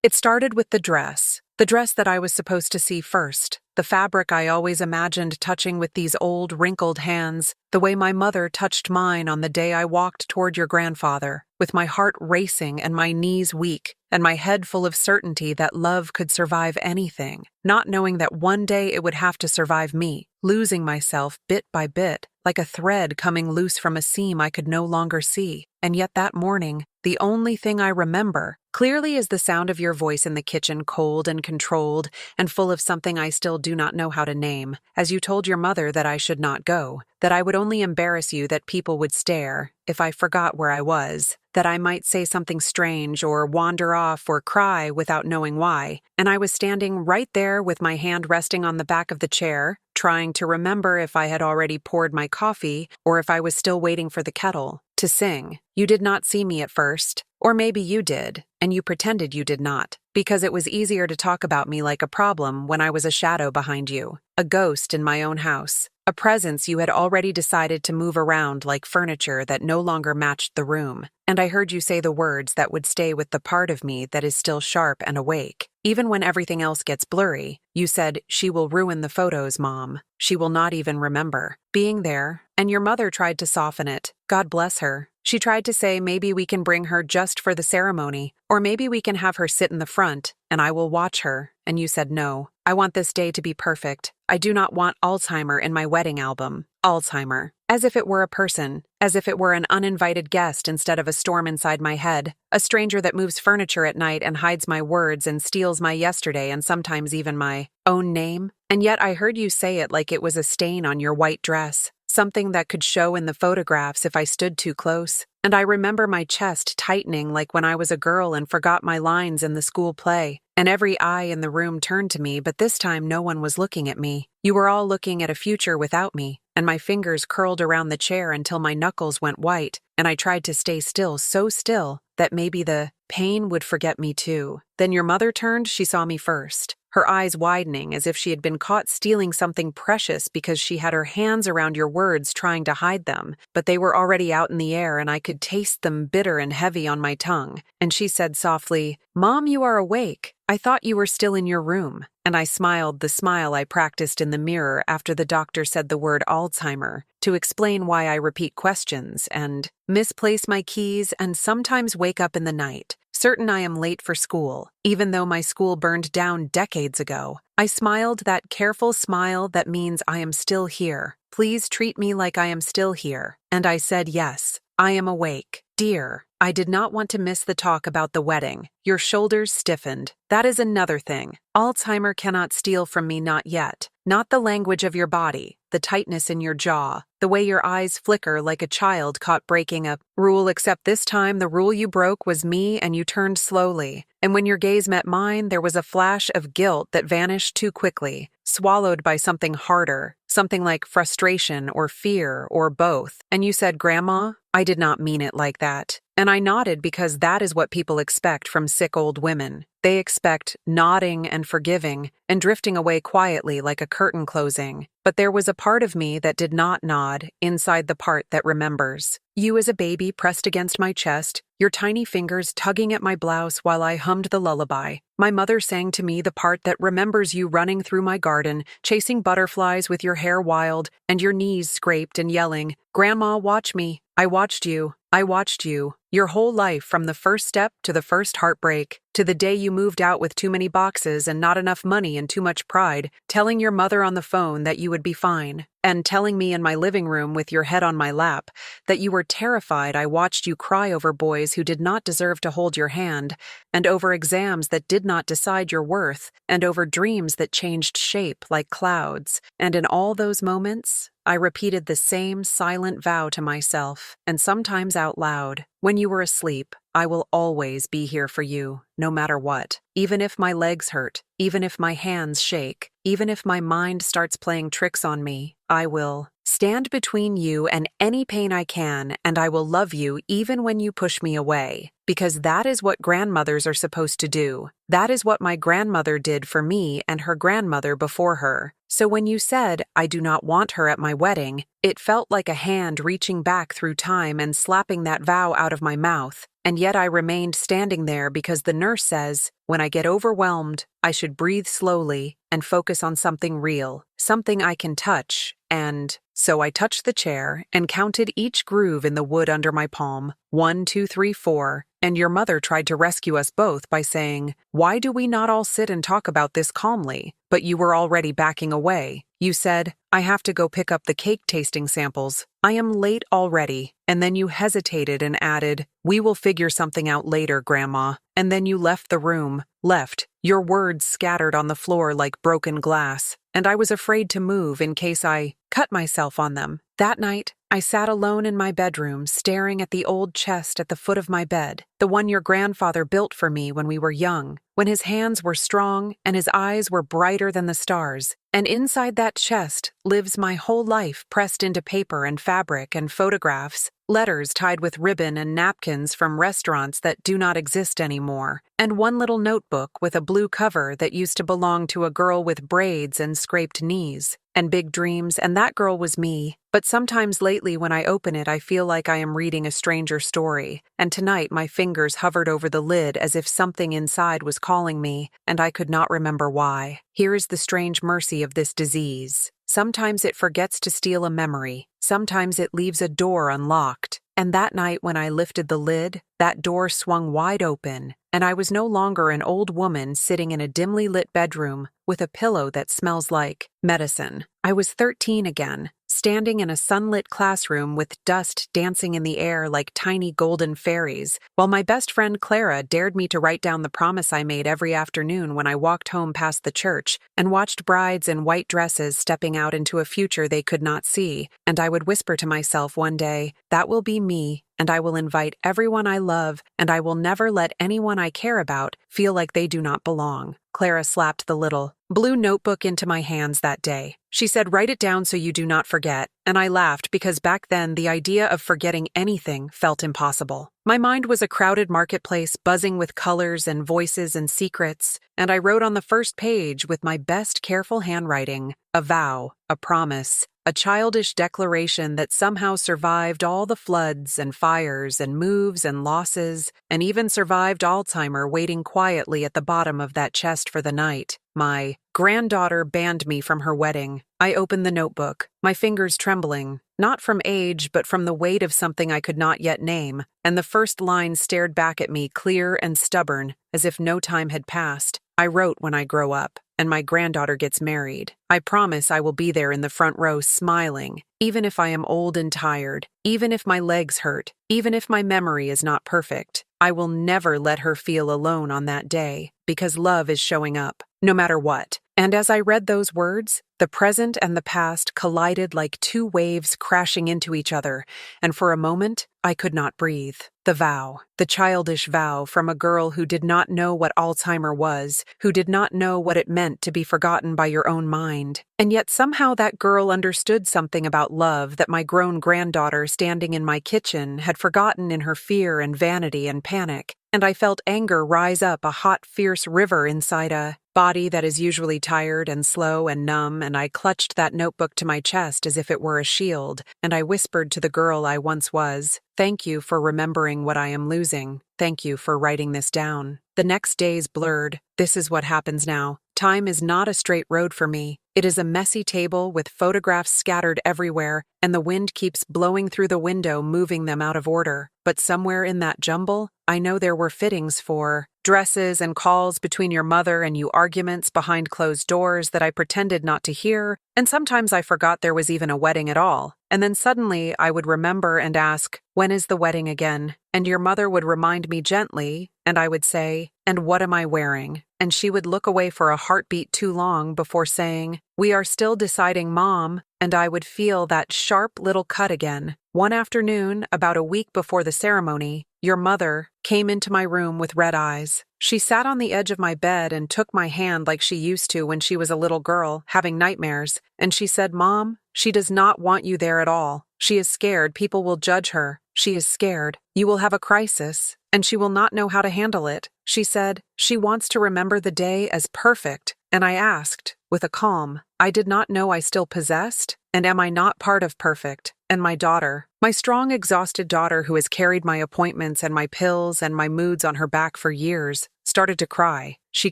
It started with the dress that I was supposed to see first, the fabric I always imagined touching with these old, wrinkled hands, the way my mother touched mine on the day I walked toward your grandfather, with my heart racing and my knees weak, and my head full of certainty that love could survive anything, not knowing that one day it would have to survive me, losing myself bit by bit, like a thread coming loose from a seam I could no longer see. And yet that morning, the only thing I remember clearly is the sound of your voice in the kitchen, cold and controlled, and full of something I still do not know how to name, as you told your mother that I should not go, that I would only embarrass you, that people would stare if I forgot where I was, that I might say something strange or wander off or cry without knowing why, and I was standing right there with my hand resting on the back of the chair, trying to remember if I had already poured my coffee or if I was still waiting for the kettle to sing. You did not see me at first, or maybe you did, and you pretended you did not, because it was easier to talk about me like a problem when I was a shadow behind you, a ghost in my own house, a presence you had already decided to move around like furniture that no longer matched the room. And I heard you say the words that would stay with the part of me that is still sharp and awake. Even when everything else gets blurry, you said, "She will ruin the photos, Mom. She will not even remember being there." And your mother tried to soften it. God bless her. She tried to say maybe we can bring her just for the ceremony, or maybe we can have her sit in the front, and I will watch her. And you said no. I want this day to be perfect. I do not want Alzheimer in my wedding album. Alzheimer. As if it were a person, as if it were an uninvited guest instead of a storm inside my head, a stranger that moves furniture at night and hides my words and steals my yesterday and sometimes even my own name. And yet I heard you say it like it was a stain on your white dress, something that could show in the photographs if I stood too close. And I remember my chest tightening like when I was a girl and forgot my lines in the school play. And every eye in the room turned to me, but this time no one was looking at me. You were all looking at a future without me, and my fingers curled around the chair until my knuckles went white, and I tried to stay still, so still that maybe the pain would forget me too. Then your mother turned, she saw me first, her eyes widening as if she had been caught stealing something precious because she had her hands around your words trying to hide them, but they were already out in the air and I could taste them bitter and heavy on my tongue. And she said softly, "Mom, you are awake. I thought you were still in your room." And I smiled the smile I practiced in the mirror after the doctor said the word Alzheimer, to explain why I repeat questions and misplace my keys and sometimes wake up in the night, certain I am late for school, even though my school burned down decades ago. I smiled that careful smile that means I am still here. Please treat me like I am still here. And I said yes, I am awake. Dear, I did not want to miss the talk about the wedding. Your shoulders stiffened. That is another thing. Alzheimer cannot steal from me, not yet. Not the language of your body, the tightness in your jaw, the way your eyes flicker like a child caught breaking a rule, except this time the rule you broke was me and you turned slowly. And when your gaze met mine, there was a flash of guilt that vanished too quickly, swallowed by something harder, something like frustration or fear or both. And you said, "Grandma, I did not mean it like that." And I nodded because that is what people expect from sick old women. They expect nodding and forgiving and drifting away quietly like a curtain closing. But there was a part of me that did not nod inside the part that remembers. You as a baby pressed against my chest, your tiny fingers tugging at my blouse while I hummed the lullaby. My mother sang to me the part that remembers you running through my garden, chasing butterflies with your hair wild and your knees scraped and yelling, "Grandma, watch me." I watched you. I watched you. Your whole life, from the first step to the first heartbreak, to the day you moved out with too many boxes and not enough money and too much pride, telling your mother on the phone that you would be fine, and telling me in my living room with your head on my lap that you were terrified. I watched you cry over boys who did not deserve to hold your hand, and over exams that did not decide your worth, and over dreams that changed shape like clouds. And in all those moments, I repeated the same silent vow to myself, and sometimes out loud. When you were asleep, I will always be here for you, no matter what. Even if my legs hurt, even if my hands shake, even if my mind starts playing tricks on me, I will stand between you and any pain I can, and I will love you even when you push me away. Because that is what grandmothers are supposed to do. That is what my grandmother did for me and her grandmother before her. So when you said, I do not want her at my wedding, it felt like a hand reaching back through time and slapping that vow out of my mouth. And yet I remained standing there because the nurse says, when I get overwhelmed, I should breathe slowly and focus on something real, something I can touch. And so I touched the chair and counted each groove in the wood under my palm. 1, 2, 3, 4. And your mother tried to rescue us both by saying, why do we not all sit and talk about this calmly? But you were already backing away. You said, I have to go pick up the cake tasting samples. I am late already. And then you hesitated and added, we will figure something out later, Grandma. And then you left the room. Left, your words scattered on the floor like broken glass. And I was afraid to move in case I cut myself on them. That night, I sat alone in my bedroom, staring at the old chest at the foot of my bed, the one your grandfather built for me when we were young, when his hands were strong and his eyes were brighter than the stars. And inside that chest lives my whole life pressed into paper and fabric and photographs, letters tied with ribbon and napkins from restaurants that do not exist anymore, and one little notebook with a blue cover that used to belong to a girl with braids and scraped knees, and big dreams, and that girl was me. But sometimes lately when I open it, I feel like I am reading a stranger story, and tonight my fingers hovered over the lid as if something inside was calling me, and I could not remember why. Here is the strange mercy of this disease. Sometimes it forgets to steal a memory. Sometimes it leaves a door unlocked. And that night when I lifted the lid, that door swung wide open, and I was no longer an old woman sitting in a dimly lit bedroom with a pillow that smells like medicine. I was 13 again, standing in a sunlit classroom with dust dancing in the air like tiny golden fairies, while my best friend Clara dared me to write down the promise I made every afternoon when I walked home past the church and watched brides in white dresses stepping out into a future they could not see, and I would whisper to myself one day, that will be me, and I will invite everyone I love, and I will never let anyone I care about feel like they do not belong. Clara slapped the little blue notebook into my hands that day. She said, write it down so you do not forget, and I laughed because back then the idea of forgetting anything felt impossible. My mind was a crowded marketplace buzzing with colors and voices and secrets, and I wrote on the first page with my best careful handwriting, a vow, a promise, a childish declaration that somehow survived all the floods and fires and moves and losses, and even survived Alzheimer waiting quietly at the bottom of that chest for the night. My granddaughter banned me from her wedding. I opened the notebook, my fingers trembling, not from age but from the weight of something I could not yet name, and the first line stared back at me clear and stubborn, as if no time had passed. I wrote, when I grow up, and my granddaughter gets married, I promise I will be there in the front row smiling, even if I am old and tired, even if my legs hurt, even if my memory is not perfect. I will never let her feel alone on that day, because love is showing up, no matter what. And as I read those words, the present and the past collided like two waves crashing into each other, and for a moment, I could not breathe. The vow, the childish vow from a girl who did not know what Alzheimer was, who did not know what it meant to be forgotten by your own mind. And yet somehow that girl understood something about love that my grown granddaughter standing in my kitchen had forgotten in her fear and vanity and panic. And I felt anger rise up a hot, fierce river inside a body that is usually tired and slow and numb, and I clutched that notebook to my chest as if it were a shield, and I whispered to the girl I once was, thank you for remembering what I am losing. Thank you for writing this down. The next days blurred. This is what happens now. Time is not a straight road for me. It is a messy table with photographs scattered everywhere, and the wind keeps blowing through the window, moving them out of order. But somewhere in that jumble, I know there were fittings for dresses and calls between your mother and you, arguments behind closed doors that I pretended not to hear, and sometimes I forgot there was even a wedding at all. And then suddenly I would remember and ask, when is the wedding again? And your mother would remind me gently, and I would say, and what am I wearing? And she would look away for a heartbeat too long before saying, we are still deciding, Mom, and I would feel that sharp little cut again. One afternoon, about a week before the ceremony, your mother came into my room with red eyes. She sat on the edge of my bed and took my hand like she used to when she was a little girl, having nightmares, and she said, Mom, she does not want you there at all. She is scared people will judge her. She is scared. You will have a crisis, and she will not know how to handle it. She said, she wants to remember the day as perfect, and I asked, with a calm I did not know I still possessed, and am I not part of perfect, and my daughter, my strong, exhausted daughter who has carried my appointments and my pills and my moods on her back for years, started to cry. She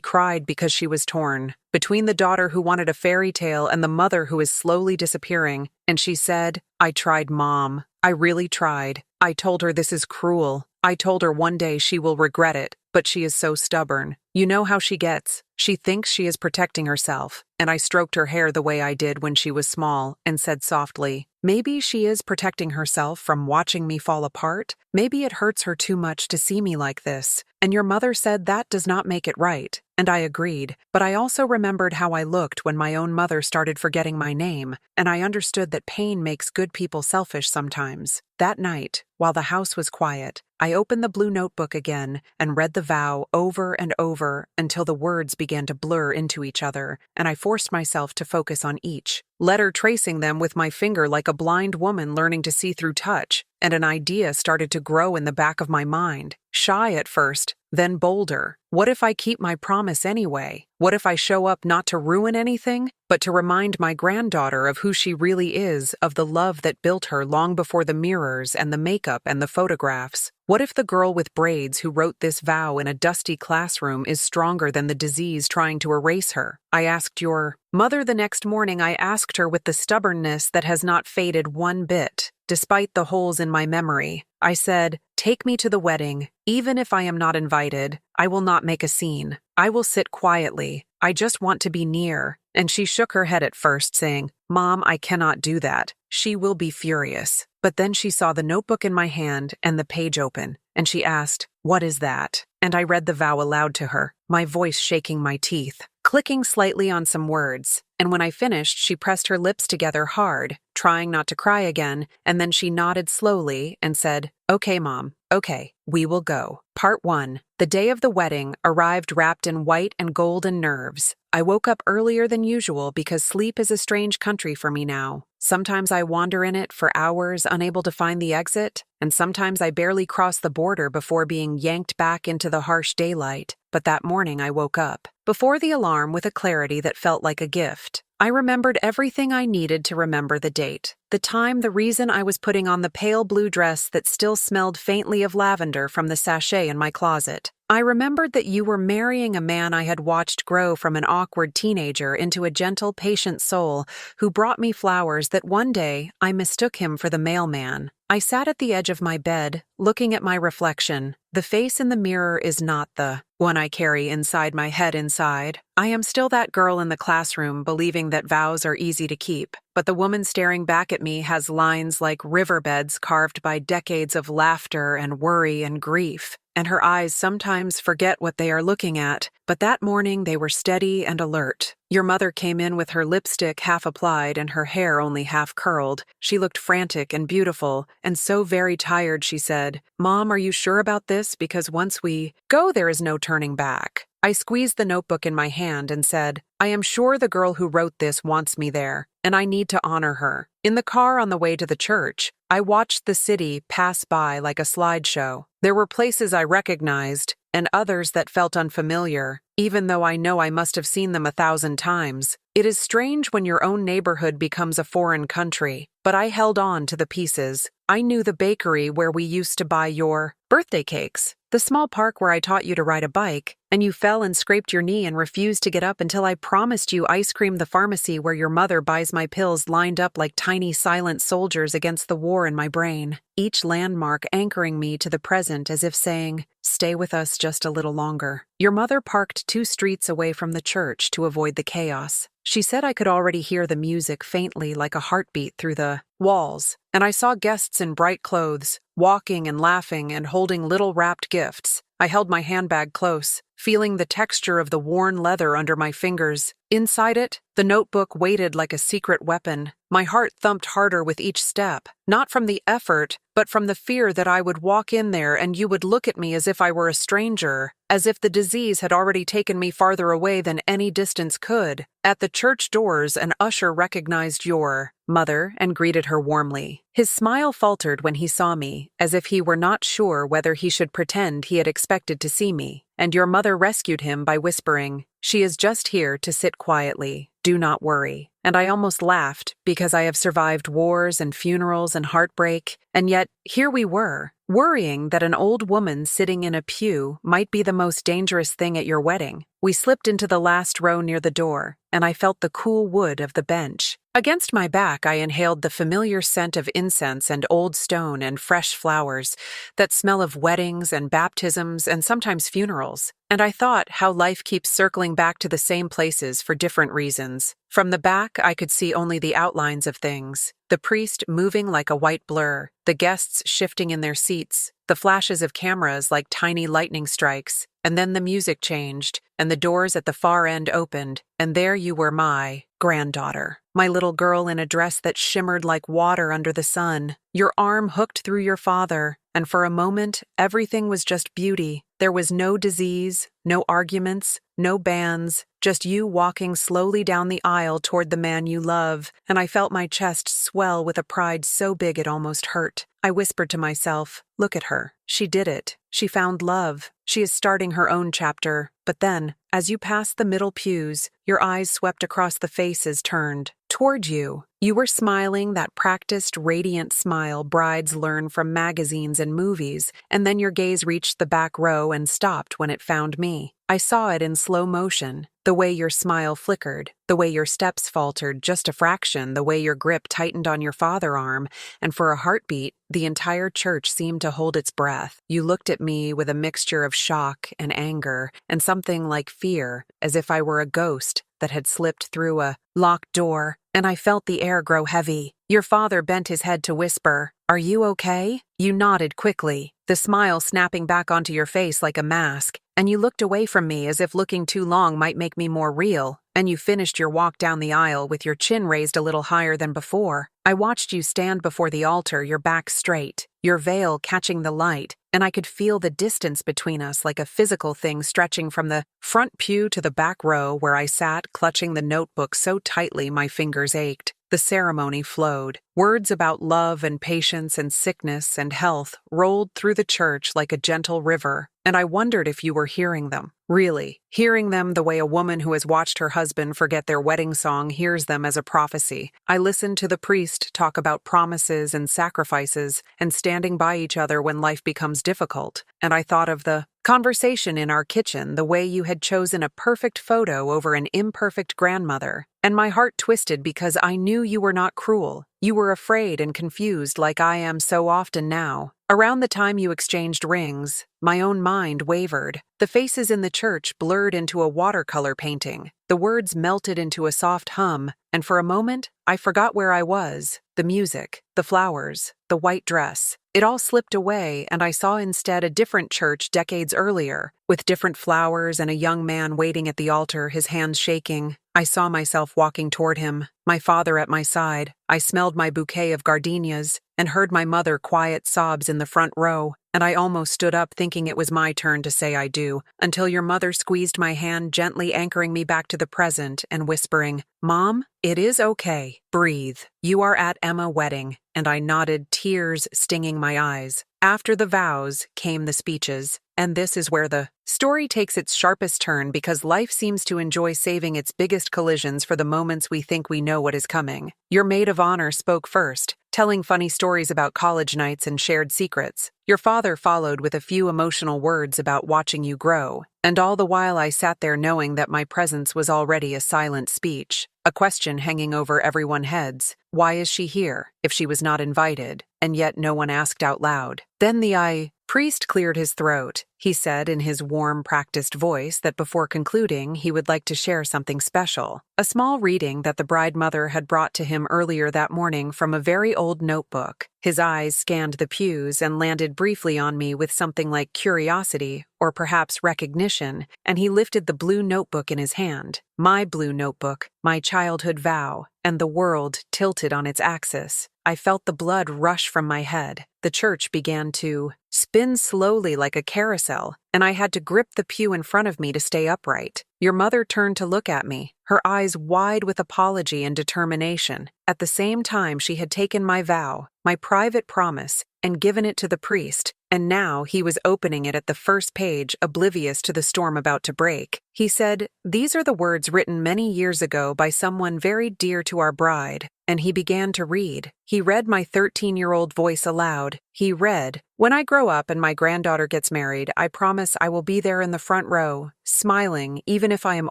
cried because she was torn between the daughter who wanted a fairy tale and the mother who is slowly disappearing, and she said, I tried, Mom. I really tried. I told her this is cruel. I told her one day she will regret it, but she is so stubborn. You know how she gets. She thinks she is protecting herself, and I stroked her hair the way I did when she was small and said softly, maybe she is protecting herself from watching me fall apart. Maybe it hurts her too much to see me like this. And your mother said that does not make it right. And I agreed, but I also remembered how I looked when my own mother started forgetting my name, and I understood that pain makes good people selfish sometimes. That night, while the house was quiet, I opened the blue notebook again and read the vow over and over until the words began to blur into each other, and I forced myself to focus on each letter, tracing them with my finger like a blind woman learning to see through touch, and an idea started to grow in the back of my mind. Shy at first, then bolder. What if I keep my promise anyway? What if I show up not to ruin anything, but to remind my granddaughter of who she really is, of the love that built her long before the mirrors and the makeup and the photographs? What if the girl with braids who wrote this vow in a dusty classroom is stronger than the disease trying to erase her? I asked your mother the next morning. I asked her with the stubbornness that has not faded one bit, despite the holes in my memory. I said, take me to the wedding. Even if I am not invited, I will not make a scene. I will sit quietly. I just want to be near. And she shook her head at first, saying, Mom, I cannot do that. She will be furious. But then she saw the notebook in my hand and the page open, and she asked, what is that? And I read the vow aloud to her, my voice shaking my teeth, clicking slightly on some words. And when I finished, she pressed her lips together hard, trying not to cry again, and then she nodded slowly and said, okay, Mom, okay, we will go. Part 1. The day of the wedding arrived wrapped in white and golden nerves. I woke up earlier than usual because sleep is a strange country for me now. Sometimes I wander in it for hours, unable to find the exit, and sometimes I barely cross the border before being yanked back into the harsh daylight. But that morning I woke up, before the alarm, with a clarity that felt like a gift. I remembered everything I needed to remember: the date, the time, the reason I was putting on the pale blue dress that still smelled faintly of lavender from the sachet in my closet. I remembered that you were marrying a man I had watched grow from an awkward teenager into a gentle, patient soul who brought me flowers that one day I mistook him for the mailman. I sat at the edge of my bed, looking at my reflection. The face in the mirror is not the one I carry inside my head inside. I am still that girl in the classroom believing that vows are easy to keep, but the woman staring back at me has lines like riverbeds carved by decades of laughter and worry and grief. And her eyes sometimes forget what they are looking at, but that morning they were steady and alert. Your mother came in with her lipstick half applied and her hair only half curled. She looked frantic and beautiful, and so very tired. She said, Mom, are you sure about this? Because once we go, there is no turning back. I squeezed the notebook in my hand and said, I am sure the girl who wrote this wants me there, and I need to honor her. In the car on the way to the church, I watched the city pass by like a slideshow. There were places I recognized and others that felt unfamiliar, even though I know I must have seen them 1,000 times. It is strange when your own neighborhood becomes a foreign country, but I held on to the pieces. I knew the bakery where we used to buy your birthday cakes, the small park where I taught you to ride a bike, and you fell and scraped your knee and refused to get up until I promised you ice cream, the pharmacy where your mother buys my pills lined up like tiny silent soldiers against the war in my brain, each landmark anchoring me to the present as if saying, stay with us just a little longer. Your mother parked 2 streets away from the church to avoid the chaos. She said I could already hear the music faintly like a heartbeat through the walls, and I saw guests in bright clothes, walking and laughing and holding little wrapped gifts. I held my handbag close, feeling the texture of the worn leather under my fingers. Inside it, the notebook waited like a secret weapon. My heart thumped harder with each step, not from the effort, but from the fear that I would walk in there and you would look at me as if I were a stranger, as if the disease had already taken me farther away than any distance could. At the church doors, an usher recognized your mother and greeted her warmly. His smile faltered when he saw me, as if he were not sure whether he should pretend he had expected to see me, and your mother rescued him by whispering, she is just here to sit quietly. "Do not worry." And I almost laughed because I have survived wars and funerals and heartbreak, and yet here we were, worrying that an old woman sitting in a pew might be the most dangerous thing at your wedding. We slipped into the last row near the door, and I felt the cool wood of the bench. Against my back, I inhaled the familiar scent of incense and old stone and fresh flowers, that smell of weddings and baptisms and sometimes funerals. And I thought how life keeps circling back to the same places for different reasons. From the back, I could see only the outlines of things. The priest moving like a white blur, the guests shifting in their seats, the flashes of cameras like tiny lightning strikes, and then the music changed, and the doors at the far end opened, and there you were, my granddaughter, my little girl in a dress that shimmered like water under the sun, your arm hooked through your father, and for a moment, everything was just beauty. There was no disease, no arguments, no bands, just you walking slowly down the aisle toward the man you love, and I felt my chest swell with a pride so big it almost hurt. I whispered to myself, "Look at her. She did it. She found love. She is starting her own chapter." But then, as you passed the middle pews, your eyes swept across the faces turned toward you. You were smiling that practiced, radiant smile brides learn from magazines and movies, and then your gaze reached the back row and stopped when it found me. I saw it in slow motion, the way your smile flickered, the way your steps faltered just a fraction, the way your grip tightened on your father arm, and for a heartbeat, the entire church seemed to hold its breath. You looked at me with a mixture of shock and anger, and something like fear, as if I were a ghost that had slipped through a locked door, and I felt the air grow heavy. Your father bent his head to whisper, "Are you okay?" You nodded quickly, the smile snapping back onto your face like a mask, and you looked away from me as if looking too long might make me more real, and you finished your walk down the aisle with your chin raised a little higher than before. I watched you stand before the altar, your back straight, your veil catching the light, and I could feel the distance between us like a physical thing stretching from the front pew to the back row where I sat clutching the notebook so tightly my fingers ached. The ceremony flowed. Words about love and patience and sickness and health rolled through the church like a gentle river, and I wondered if you were hearing them. Really, hearing them the way a woman who has watched her husband forget their wedding song hears them as a prophecy. I listened to the priest talk about promises and sacrifices and standing by each other when life becomes difficult, and I thought of the conversation in our kitchen, the way you had chosen a perfect photo over an imperfect grandmother, and my heart twisted because I knew you were not cruel. You were afraid and confused like I am so often now. Around the time you exchanged rings, my own mind wavered. The faces in the church blurred into a watercolor painting. The words melted into a soft hum, and for a moment, I forgot where I was. The music, the flowers, the white dress. It all slipped away, and I saw instead a different church decades earlier, with different flowers and a young man waiting at the altar, his hands shaking. I saw myself walking toward him, my father at my side. I smelled my bouquet of gardenias and heard my mother quiet sobs in the front row, and I almost stood up thinking it was my turn to say I do, until your mother squeezed my hand, gently anchoring me back to the present and whispering, "Mom, it is okay. Breathe. You are at Emma's wedding," and I nodded, tears stinging my eyes. After the vows came the speeches, and this is where the story takes its sharpest turn because life seems to enjoy saving its biggest collisions for the moments we think we know what is coming. Your maid of honor spoke first, telling funny stories about college nights and shared secrets. Your father followed with a few emotional words about watching you grow, and all the while I sat there knowing that my presence was already a silent speech, a question hanging over everyone's heads. Why is she here, if she was not invited? And yet no one asked out loud. Then the priest cleared his throat. He said in his warm, practiced voice that before concluding, he would like to share something special. A small reading that the bride mother had brought to him earlier that morning from a very old notebook. His eyes scanned the pews and landed briefly on me with something like curiosity or perhaps recognition, and he lifted the blue notebook in his hand. My blue notebook, my childhood vow, and the world tilted on its axis. I felt the blood rush from my head. The church began to spin slowly like a carousel, and I had to grip the pew in front of me to stay upright. Your mother turned to look at me, her eyes wide with apology and determination. At the same time, she had taken my vow, my private promise, and given it to the priest, and now he was opening it at the first page, oblivious to the storm about to break. He said, "These are the words written many years ago by someone very dear to our bride." And he began to read. He read my 13-year-old voice aloud. He read, "When I grow up and my granddaughter gets married, I promise I will be there in the front row, smiling, even if I am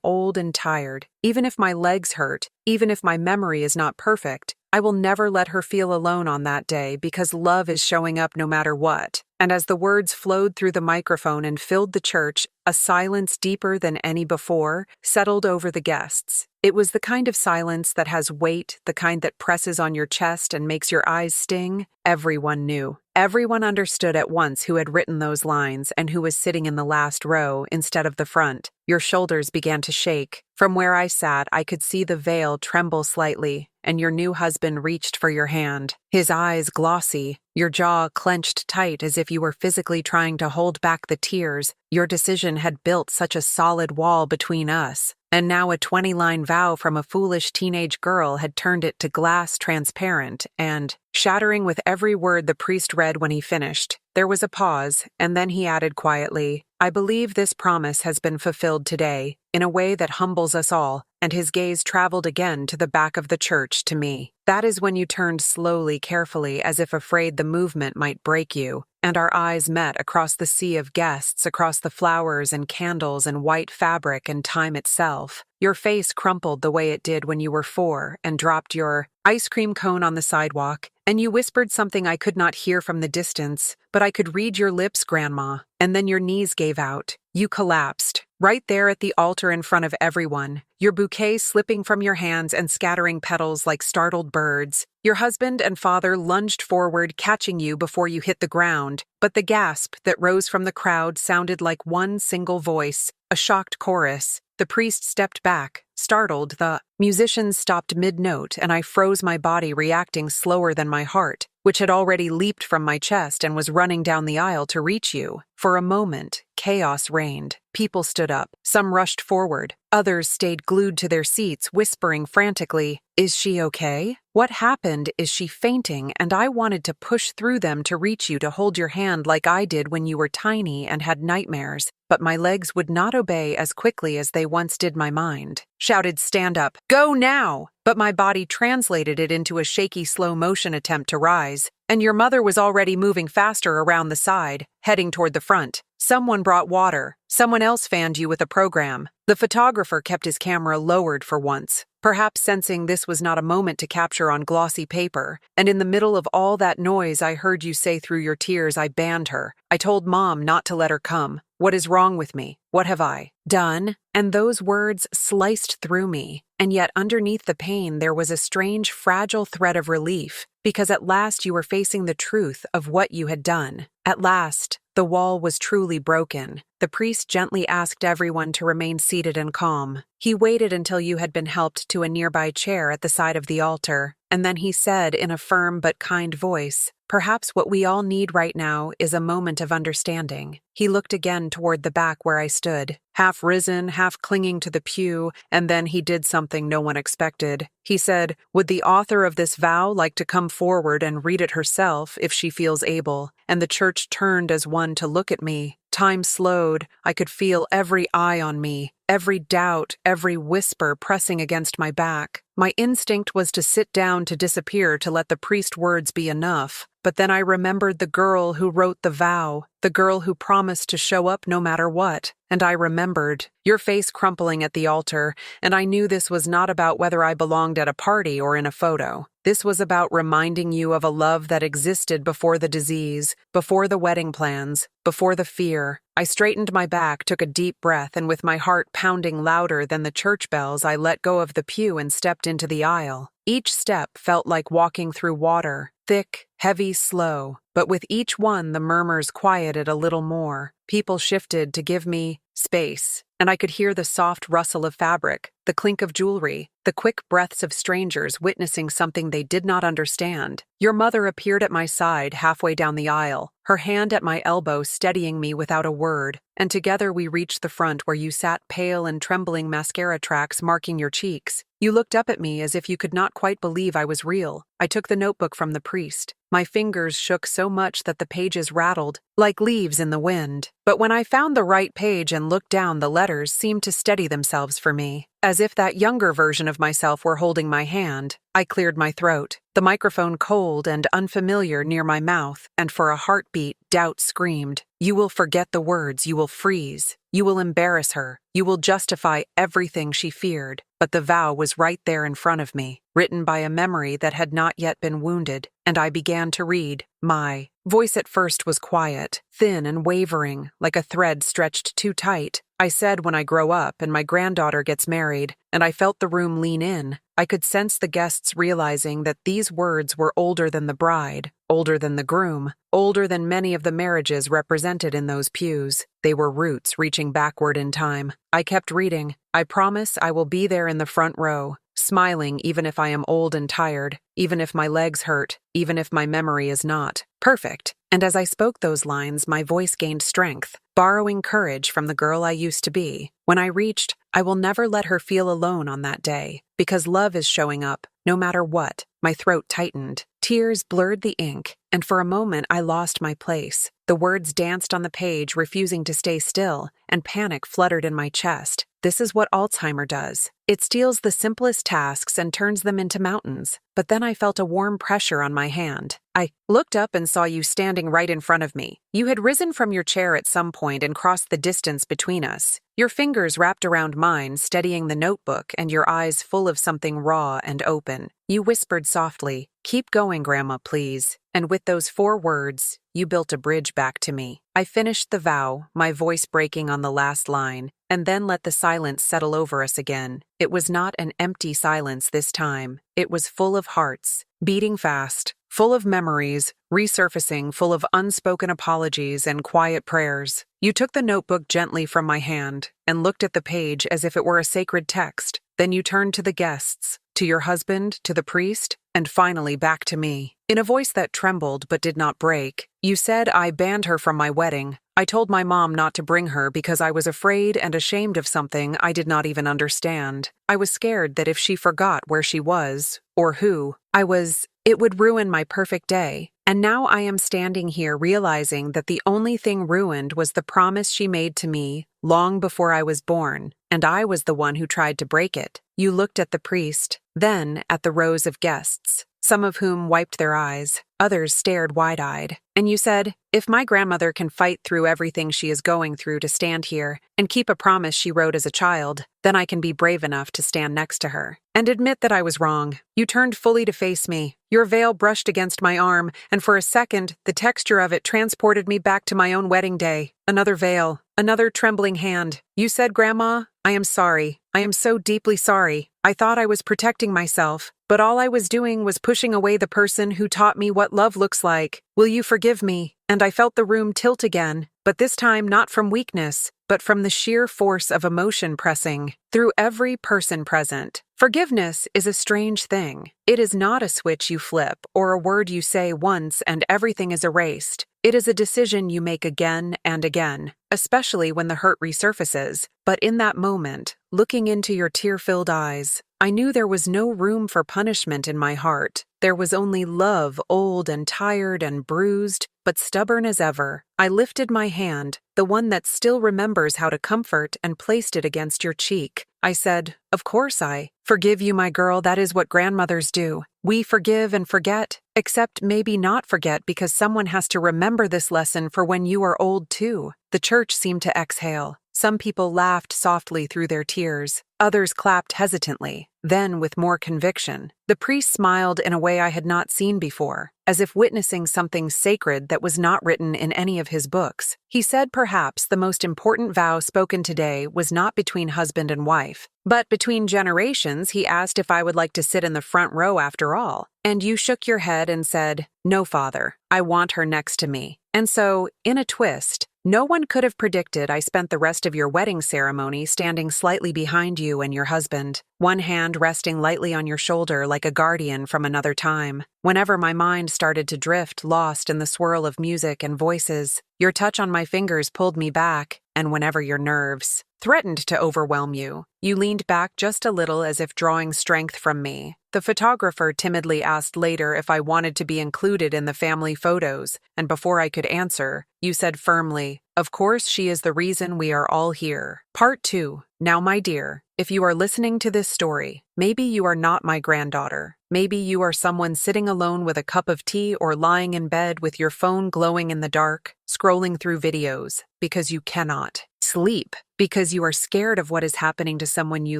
old and tired, even if my legs hurt, even if my memory is not perfect. I will never let her feel alone on that day because love is showing up no matter what." And as the words flowed through the microphone and filled the church, a silence deeper than any before settled over the guests. It was the kind of silence that has weight, the kind that presses on your chest and makes your eyes sting. Everyone knew. Everyone understood at once who had written those lines and who was sitting in the last row instead of the front. Your shoulders began to shake. From where I sat, I could see the veil tremble slightly, and your new husband reached for your hand. His eyes glossy, your jaw clenched tight as if you were physically trying to hold back the tears. Your decision had built such a solid wall between us, and now a 20-line vow from a foolish teenage girl had turned it to glass transparent and, shattering with every word the priest read when he finished. There was a pause, and then he added quietly, "I believe this promise has been fulfilled today, in a way that humbles us all," and his gaze traveled again to the back of the church to me. That is when you turned slowly, carefully, as if afraid the movement might break you, and our eyes met across the sea of guests, across the flowers and candles and white fabric and time itself. Your face crumpled the way it did when you were 4 and dropped your ice cream cone on the sidewalk, and you whispered something I could not hear from the distance, but I could read your lips, Grandma, and then your knees gave out. You collapsed, right there at the altar in front of everyone, your bouquet slipping from your hands and scattering petals like startled birds. Your husband and father lunged forward, catching you before you hit the ground, but the gasp that rose from the crowd sounded like one single voice, a shocked chorus. The priest stepped back, startled. The musicians stopped mid-note, and I froze my body, reacting slower than my heart, which had already leaped from my chest and was running down the aisle to reach you. For a moment, chaos reigned. People stood up. Some rushed forward. Others stayed glued to their seats, whispering frantically, "Is she okay? What happened? Is she fainting?" And I wanted to push through them to reach you, to hold your hand like I did when you were tiny and had nightmares. But my legs would not obey as quickly as they once did my mind. Shouted, "Stand up! Go now!" But my body translated it into a shaky slow-motion attempt to rise, and your mother was already moving faster around the side, heading toward the front. Someone brought water. Someone else fanned you with a program. The photographer kept his camera lowered for once, perhaps sensing this was not a moment to capture on glossy paper. And in the middle of all that noise, I heard you say through your tears, "I banned her. I told Mom not to let her come. What is wrong with me? What have I done?" And those words sliced through me. And yet underneath the pain, there was a strange, fragile thread of relief, because at last you were facing the truth of what you had done. At last, the wall was truly broken. The priest gently asked everyone to remain seated and calm. He waited until you had been helped to a nearby chair at the side of the altar, and then he said in a firm but kind voice, "Perhaps what we all need right now is a moment of understanding." He looked again toward the back where I stood, half risen, half clinging to the pew, and then he did something no one expected. He said, "Would the author of this vow like to come forward and read it herself if she feels able?" And the church turned as one to look at me. Time slowed. I could feel every eye on me, every doubt, every whisper pressing against my back. My instinct was to sit down, to disappear, to let the priest's words be enough. But then I remembered the girl who wrote the vow, the girl who promised to show up no matter what. And I remembered your face crumpling at the altar, and I knew this was not about whether I belonged at a party or in a photo. This was about reminding you of a love that existed before the disease, before the wedding plans, before the fear. I straightened my back, took a deep breath, and with my heart pounding louder than the church bells, I let go of the pew and stepped into the aisle. Each step felt like walking through water, thick, heavy, slow. But with each one, the murmurs quieted a little more. People shifted to give me space, and I could hear the soft rustle of fabric, the clink of jewelry, the quick breaths of strangers witnessing something they did not understand. Your mother appeared at my side halfway down the aisle, her hand at my elbow steadying me without a word, and together we reached the front where you sat, pale and trembling, mascara tracks marking your cheeks. You looked up at me as if you could not quite believe I was real. I took the notebook from the priest. My fingers shook so much that the pages rattled, like leaves in the wind. But when I found the right page and looked down, the letters seemed to steady themselves for me, as if that younger version of myself were holding my hand. I cleared my throat, the microphone cold and unfamiliar near my mouth, and for a heartbeat, doubt screamed, "You will forget the words, you will freeze. You will embarrass her. You will justify everything she feared." But the vow was right there in front of me, written by a memory that had not yet been wounded, and I began to read. My voice at first was quiet, thin and wavering, like a thread stretched too tight. I said, "When I grow up and my granddaughter gets married," and I felt the room lean in. I could sense the guests realizing that these words were older than the bride, older than the groom, older than many of the marriages represented in those pews. They were roots reaching backward in time. I kept reading. "I promise I will be there in the front row, smiling even if I am old and tired, even if my legs hurt, even if my memory is not perfect." And as I spoke those lines, my voice gained strength, borrowing courage from the girl I used to be. When I reached, "I will never let her feel alone on that day, because love is showing up, no matter what," my throat tightened. Tears blurred the ink, and for a moment I lost my place. The words danced on the page, refusing to stay still, and panic fluttered in my chest. This is what Alzheimer does. It steals the simplest tasks and turns them into mountains. But then I felt a warm pressure on my hand. I looked up and saw you standing right in front of me. You had risen from your chair at some point and crossed the distance between us. Your fingers wrapped around mine, steadying the notebook, and your eyes full of something raw and open. You whispered softly, "Keep going, Grandma, please." And with those 4 words, you built a bridge back to me. I finished the vow, my voice breaking on the last line, and then let the silence settle over us again. It was not an empty silence this time. It was full of hearts, beating fast, full of memories, resurfacing, full of unspoken apologies and quiet prayers. You took the notebook gently from my hand and looked at the page as if it were a sacred text. Then you turned to the guests, to your husband, to the priest, and finally back to me. In a voice that trembled but did not break, you said, "I banned her from my wedding. I told my mom not to bring her because I was afraid and ashamed of something I did not even understand. I was scared that if she forgot where she was, or who I was, it would ruin my perfect day. And now I am standing here realizing that the only thing ruined was the promise she made to me long before I was born, and I was the one who tried to break it." You looked at the priest, then at the rows of guests, some of whom wiped their eyes, others stared wide-eyed, and you said, "If my grandmother can fight through everything she is going through to stand here and keep a promise she wrote as a child, then I can be brave enough to stand next to her and admit that I was wrong." You turned fully to face me. Your veil brushed against my arm, and for a second, the texture of it transported me back to my own wedding day. Another veil, another trembling hand. You said, "Grandma, I am sorry. I am so deeply sorry. I thought I was protecting myself, but all I was doing was pushing away the person who taught me what love looks like. Will you forgive me?" And I felt the room tilt again, but this time not from weakness, but from the sheer force of emotion pressing through every person present. Forgiveness is a strange thing. It is not a switch you flip or a word you say once and everything is erased. It is a decision you make again and again, especially when the hurt resurfaces. But in that moment, looking into your tear-filled eyes, I knew there was no room for punishment in my heart. There was only love, old and tired and bruised, but stubborn as ever. I lifted my hand, the one that still remembers how to comfort, and placed it against your cheek. I said, "Of course I forgive you, my girl. That is what grandmothers do. We forgive and forget, except maybe not forget because someone has to remember this lesson for when you are old too." The church seemed to exhale. Some people laughed softly through their tears. Others clapped hesitantly, then with more conviction. The priest smiled in a way I had not seen before, as if witnessing something sacred that was not written in any of his books. He said perhaps the most important vow spoken today was not between husband and wife, but between generations. He asked if I would like to sit in the front row after all, and you shook your head and said, "No, Father, I want her next to me." And so, in a twist, No one could have predicted I spent the rest of your wedding ceremony standing slightly behind you and your husband, one hand resting lightly on your shoulder like a guardian from another time. Whenever my mind started to drift, lost in the swirl of music and voices, your touch on my fingers pulled me back, and whenever your nerves threatened to overwhelm you, you leaned back just a little as if drawing strength from me. The photographer timidly asked later if I wanted to be included in the family photos, and before I could answer, you said firmly, "Of course, she is the reason we are all here." Part 2. Now, my dear, if you are listening to this story, maybe you are not my granddaughter. Maybe you are someone sitting alone with a cup of tea or lying in bed with your phone glowing in the dark, scrolling through videos, because you cannot sleep, because you are scared of what is happening to someone you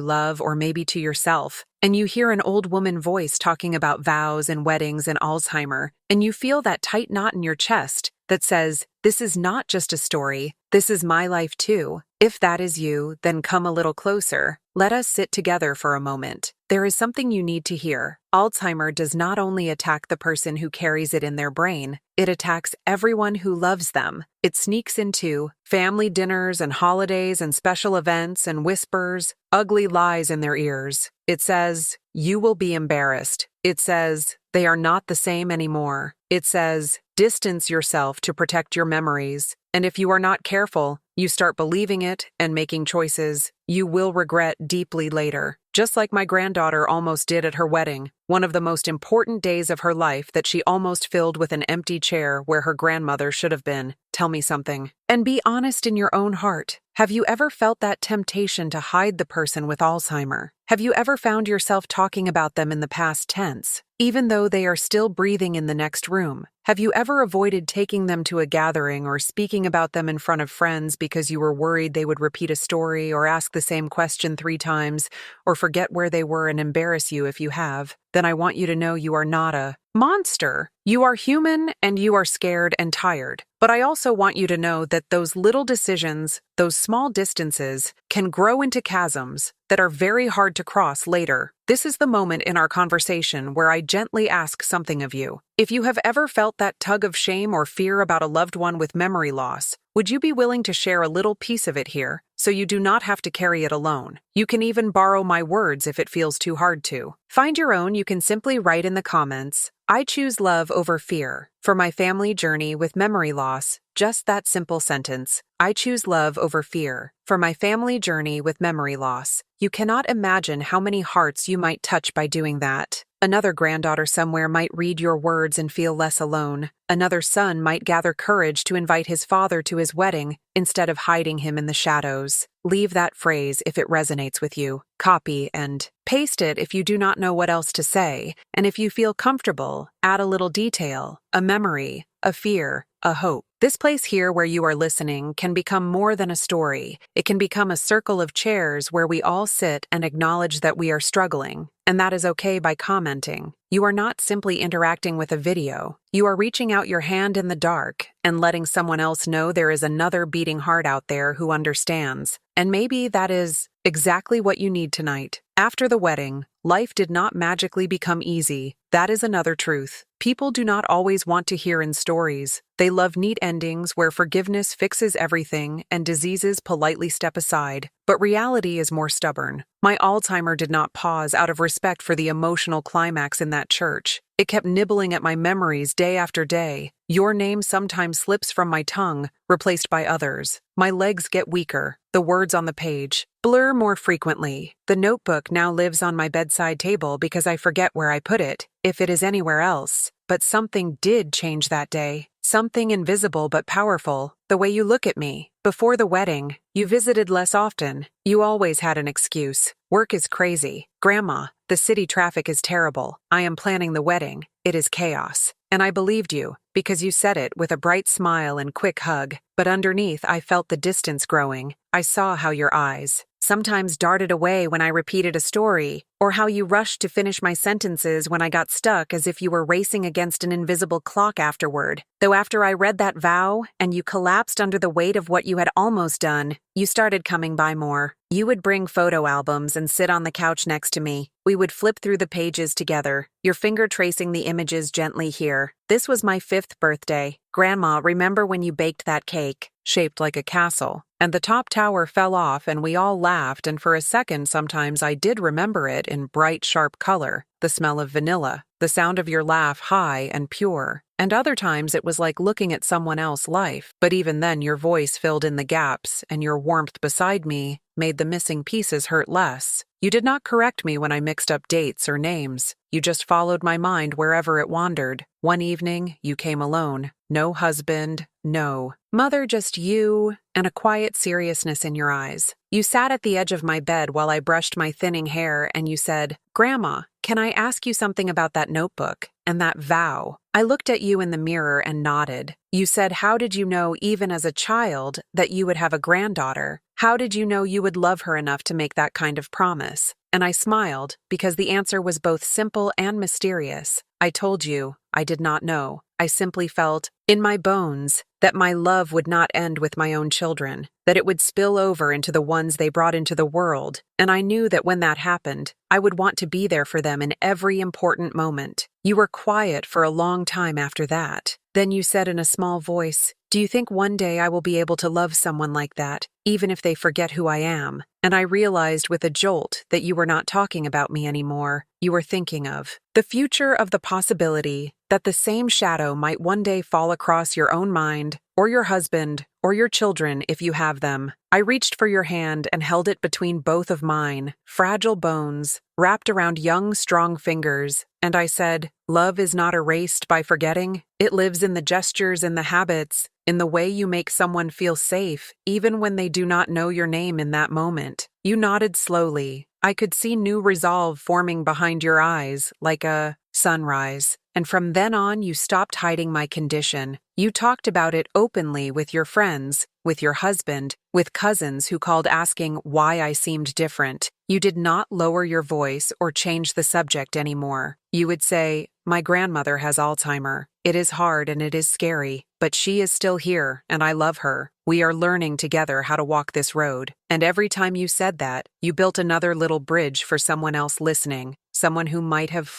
love or maybe to yourself, and you hear an old woman voice talking about vows and weddings and Alzheimer, and you feel that tight knot in your chest that says, "This is not just a story, this is my life too." If that is you, then come a little closer. Let us sit together for a moment. There is something you need to hear. Alzheimer does not only attack the person who carries it in their brain, it attacks everyone who loves them. It sneaks into family dinners and holidays and special events and whispers ugly lies in their ears. It says, "You will be embarrassed." It says, "They are not the same anymore." It says, "Distance yourself to protect your memories." And if you are not careful, you start believing it and making choices you will regret deeply later. Just like my granddaughter almost did at her wedding, one of the most important days of her life that she almost filled with an empty chair where her grandmother should have been. Tell me something. And be honest in your own heart. Have you ever felt that temptation to hide the person with Alzheimer? Have you ever found yourself talking about them in the past tense, even though they are still breathing in the next room? Have you ever avoided taking them to a gathering or speaking about them in front of friends because you were worried they would repeat a story or ask the same question 3 times or forget where they were and embarrass you if you have? Then I want you to know you are not a monster. You are human and you are scared and tired. But I also want you to know that those little decisions, those small distances, can grow into chasms that are very hard to cross later. This is the moment in our conversation where I gently ask something of you. If you have ever felt that tug of shame or fear about a loved one with memory loss, would you be willing to share a little piece of it here, so you do not have to carry it alone? You can even borrow my words if it feels too hard to. Find your own. You can simply write in the comments, "I choose love over fear. For my family journey with memory loss," just that simple sentence. I choose love over fear. For my family journey with memory loss. You cannot imagine how many hearts you might touch by doing that. Another granddaughter somewhere might read your words and feel less alone. Another son might gather courage to invite his father to his wedding instead of hiding him in the shadows. Leave that phrase if it resonates with you. Copy and paste it if you do not know what else to say. And if you feel comfortable, add a little detail, a memory, a fear, a hope. This place here where you are listening can become more than a story. It can become a circle of chairs where we all sit and acknowledge that we are struggling. And that is okay by commenting. You are not simply interacting with a video. You are reaching out your hand in the dark and letting someone else know there is another beating heart out there who understands. And maybe that is exactly what you need tonight. After the wedding, life did not magically become easy. That is another truth. People do not always want to hear in stories. They love neat endings where forgiveness fixes everything and diseases politely step aside. But reality is more stubborn. My Alzheimer did not pause out of respect for the emotional climax in that church. It kept nibbling at my memories day after day. Your name sometimes slips from my tongue, replaced by others. My legs get weaker. The words on the page blur more frequently. The notebook now lives on my bedside table because I forget where I put it, if it is anywhere else. But something did change that day. Something invisible but powerful. The way you look at me. Before the wedding, you visited less often. You always had an excuse. Work is crazy. Grandma, the city traffic is terrible. I am planning the wedding. It is chaos. And I believed you, because you said it with a bright smile and quick hug. But underneath, I felt the distance growing. I saw how your eyes sometimes darted away when I repeated a story, or how you rushed to finish my sentences when I got stuck as if you were racing against an invisible clock afterward. Though after I read that vow, and you collapsed under the weight of what you had almost done, you started coming by more. You would bring photo albums and sit on the couch next to me. We would flip through the pages together, your finger tracing the images gently here. This was my 5th birthday. Grandma, remember when you baked that cake? Shaped like a castle. And the top tower fell off and we all laughed, and for a second sometimes I did remember it in bright, sharp color, the smell of vanilla, the sound of your laugh high and pure. And other times it was like looking at someone else's life, but even then your voice filled in the gaps, and your warmth beside me made the missing pieces hurt less. You did not correct me when I mixed up dates or names. You just followed my mind wherever it wandered. One evening, you came alone. No husband, no mother, just you, and a quiet seriousness in your eyes. You sat at the edge of my bed while I brushed my thinning hair, and you said, "Grandma, can I ask you something about that notebook and that vow?" I looked at you in the mirror and nodded. You said, "How did you know, even as a child, that you would have a granddaughter? How did you know you would love her enough to make that kind of promise?" And I smiled, because the answer was both simple and mysterious. I told you, I did not know. I simply felt, in my bones, that my love would not end with my own children, that it would spill over into the ones they brought into the world, and I knew that when that happened, I would want to be there for them in every important moment. You were quiet for a long time after that. Then you said in a small voice, "Do you think one day I will be able to love someone like that, even if they forget who I am?" And I realized with a jolt that you were not talking about me anymore. You were thinking of the future, of the possibility that the same shadow might one day fall across your own mind, or your husband, or your children if you have them. I reached for your hand and held it between both of mine, fragile bones, wrapped around young, strong fingers, and I said, "Love is not erased by forgetting. It lives in the gestures, in the habits, in the way you make someone feel safe, even when they do not know your name in that moment." You nodded slowly. I could see new resolve forming behind your eyes, like a sunrise. And from then on, you stopped hiding my condition. You talked about it openly with your friends, with your husband, with cousins who called asking why I seemed different. You did not lower your voice or change the subject anymore. You would say, "My grandmother has Alzheimer. It is hard and it is scary, but she is still here and I love her. We are learning together how to walk this road." And every time you said that, you built another little bridge for someone else listening, someone who might have